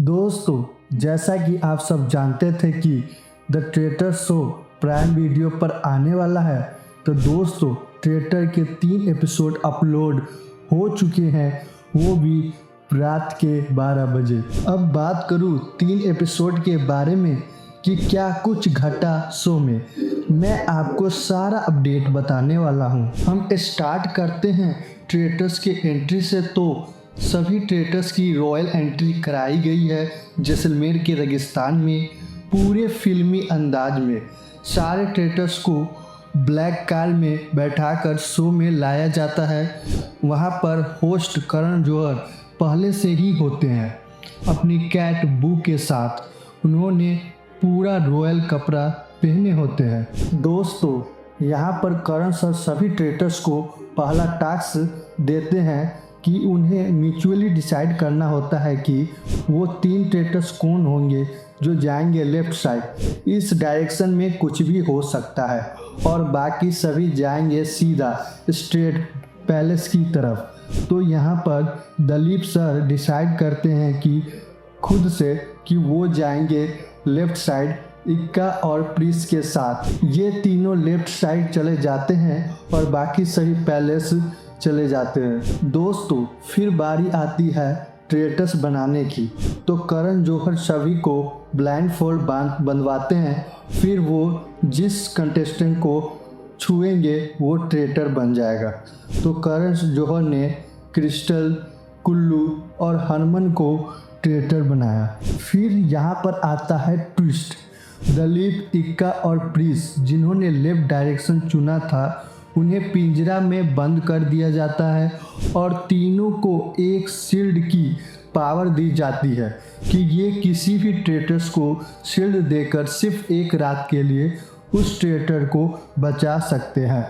दोस्तों, जैसा कि आप सब जानते थे कि the traitor show prime video पर आने वाला है, तो दोस्तों ट्रेटर के 3 एपिसोड अपलोड हो चुके हैं, वो भी रात के 12 बजे। अब बात करूँ 3 एपिसोड के बारे में कि क्या कुछ घटा शो में, मैं आपको सारा अपडेट बताने वाला हूँ। हम स्टार्ट करते हैं ट्रेटर्स के एंट्री से। तो सभी ट्रेटर्स की रॉयल एंट्री कराई गई है जैसलमेर के रेगिस्तान में, पूरे फिल्मी अंदाज में। सारे ट्रेटर्स को ब्लैक कार में बैठाकर शो में लाया जाता है। वहाँ पर होस्ट करण जौहर पहले से ही होते हैं अपनी कैट बू के साथ। उन्होंने पूरा रॉयल कपड़ा पहने होते हैं। दोस्तों, यहाँ पर करण सर सभी ट्रेटर्स को पहला टास्क देते हैं कि उन्हें म्यूचुअली डिसाइड करना होता है कि वो 3 ट्रेटर्स कौन होंगे जो जाएंगे लेफ्ट साइड। इस डायरेक्शन में कुछ भी हो सकता है और बाकी सभी जाएंगे सीधा स्ट्रेट पैलेस की तरफ। तो यहाँ पर दिलीप सर डिसाइड करते हैं कि खुद से कि वो जाएंगे लेफ्ट साइड इक्का और प्रिंस के साथ। ये तीनों लेफ्ट साइड चले जाते हैं और बाकी सभी पैलेस चले जाते हैं। दोस्तों, फिर बारी आती है ट्रेटर्स बनाने की। तो करण जौहर सभी को ब्लाइंड फोल्ड बंधवाते हैं, फिर वो जिस कंटेस्टेंट को छुएंगे वो ट्रेटर बन जाएगा। तो करण जौहर ने क्रिस्टल, कुल्लू और हनुमान को ट्रेटर बनाया। फिर यहाँ पर आता है ट्विस्ट। दिलीप, इक्का और प्रिंस जिन्होंने लेफ्ट डायरेक्शन चुना था, उन्हें पिंजरा में बंद कर दिया जाता है और तीनों को एक शील्ड की पावर दी जाती है कि ये किसी भी ट्रेटर्स को शील्ड देकर सिर्फ एक रात के लिए उस ट्रेटर को बचा सकते हैं।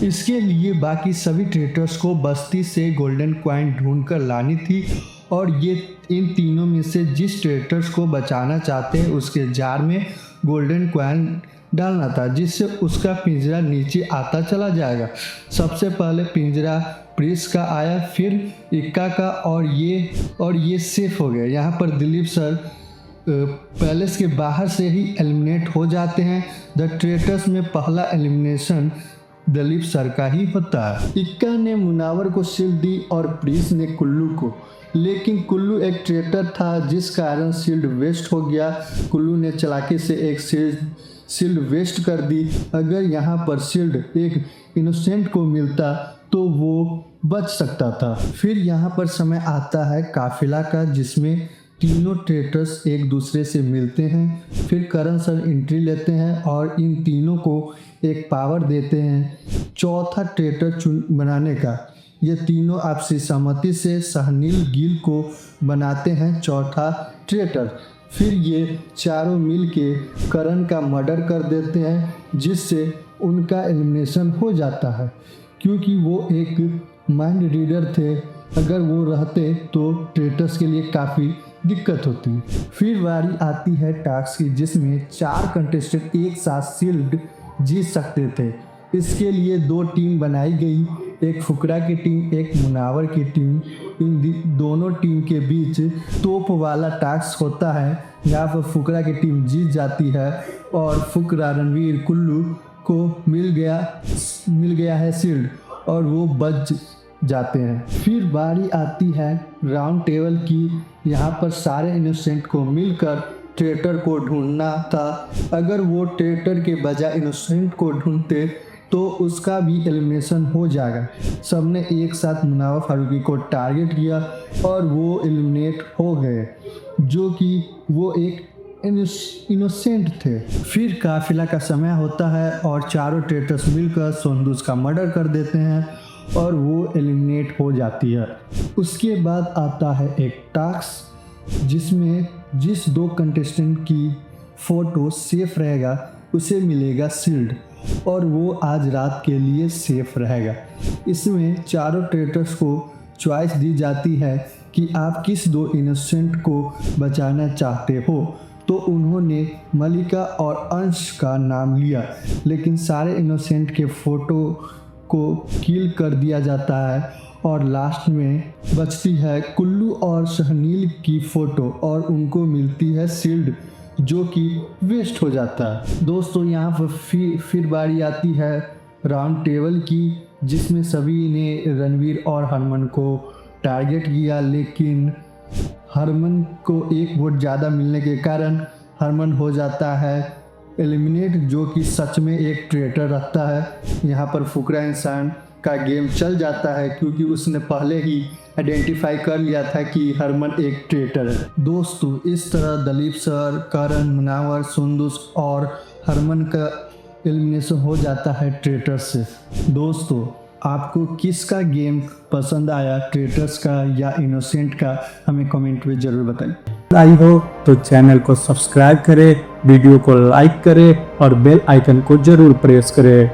इसके लिए बाकी सभी ट्रेटर्स को बस्ती से गोल्डन कॉइन ढूंढ कर लानी थी और ये इन तीनों में से जिस ट्रेटर्स को बचाना चाहते हैं उसके जार में गोल्डन कॉइन डालना था, जिससे उसका पिंजरा नीचे आता चला जाएगा। सबसे पहले पिंजरा प्रिंस का आया, फिर इक्का का, और ये सेफ हो गया। यहाँ पर दिलीप सर पैलेस के बाहर से ही एलिमिनेट हो जाते हैं। द ट्रेटर्स में पहला एलिमिनेशन दिलीप सर का ही होता है। इक्का ने मुनावर को शील्ड दी और प्रिंस ने कुल्लू को, लेकिन कुल्लू एक ट्रेटर था जिस कारण शील्ड वेस्ट हो गया। कुल्लू ने चालाकी से एक शील्ड वेस्ट कर दी। अगर यहाँ पर शील्ड एक इनोसेंट को मिलता तो वो बच सकता था। फिर यहाँ पर समय आता है काफिला का, जिसमें तीनों ट्रेटर्स एक दूसरे से मिलते हैं। फिर करण सर एंट्री लेते हैं और इन तीनों को एक पावर देते हैं चौथा ट्रेटर बनाने का। ये तीनों आपसी सहमति से सहनील गिल को बनाते हैं चौथा ट्रेटर। फिर ये चारों मिल के करण का मर्डर कर देते हैं, जिससे उनका एलिमिनेशन हो जाता है, क्योंकि वो एक माइंड रीडर थे। अगर वो रहते तो ट्रेटर्स के लिए काफ़ी दिक्कत होती। फिर बारी आती है टास्क की, जिसमें 4 कंटेस्टेंट एक साथ शील्ड जीत सकते थे। इसके लिए 2 टीम बनाई गई, एक फुकरा की टीम, एक मुनावर की टीम। इन दोनों टीम के बीच तोप वाला टास्क होता है। यहाँ पर फुकरा की टीम जीत जाती है और फुकरा रणवीर कुल्लू को मिल गया है शील्ड और वो बच जाते हैं। फिर बारी आती है राउंड टेबल की। यहाँ पर सारे इनोसेंट को मिलकर ट्रेटर को ढूंढना था। अगर वो ट्रेटर के बजाय इनोसेंट को ढूंढते तो उसका भी एलिमिनेशन हो जाएगा। सबने एक साथ मुनावर फारूकी को टारगेट किया और वो एलिमिनेट हो गए, जो कि वो एक इनोसेंट थे। फिर काफिला का समय होता है और चारों ट्रेटर्स मिलकर सोंदूस का मर्डर कर देते हैं और वो एलिमिनेट हो जाती है। उसके बाद आता है एक टास्क, जिसमें जिस 2 कंटेस्टेंट की फ़ोटो सेफ रहेगा उसे मिलेगा शील्ड और वो आज रात के लिए सेफ रहेगा। इसमें चारों ट्रेटर्स को चॉइस दी जाती है कि आप किस 2 इनोसेंट को बचाना चाहते हो। तो उन्होंने मलिका और अंश का नाम लिया, लेकिन सारे इनोसेंट के फ़ोटो को किल कर दिया जाता है और लास्ट में बचती है कुल्लू और सहनील की फ़ोटो और उनको मिलती है शील्ड जो कि वेस्ट हो जाता है। दोस्तों यहाँ पर फिर बारी आती है राउंड टेबल की, जिसमें सभी ने रणवीर और हरमन को टारगेट किया, लेकिन हरमन को एक वोट ज़्यादा मिलने के कारण हरमन हो जाता है एलिमिनेट, जो कि सच में एक ट्रेटर रखता है। यहाँ पर फुकरा इंसान का गेम चल जाता है क्योंकि उसने पहले ही आइडेंटिफाई कर लिया था कि हरमन एक ट्रेटर है। दोस्तों इस तरह दलीप सर, करण, मुनावर, सुंदुस और हरमन का एलिमिनेशन हो जाता है ट्रेटर से। दोस्तों आपको किसका गेम पसंद आया, ट्रेटर्स का या इनोसेंट का, हमें कमेंट में ज़रूर बताएं। आई हो तो चैनल को सब्सक्राइब करें, वीडियो को लाइक करें और बेल आइकन को जरूर प्रेस करें।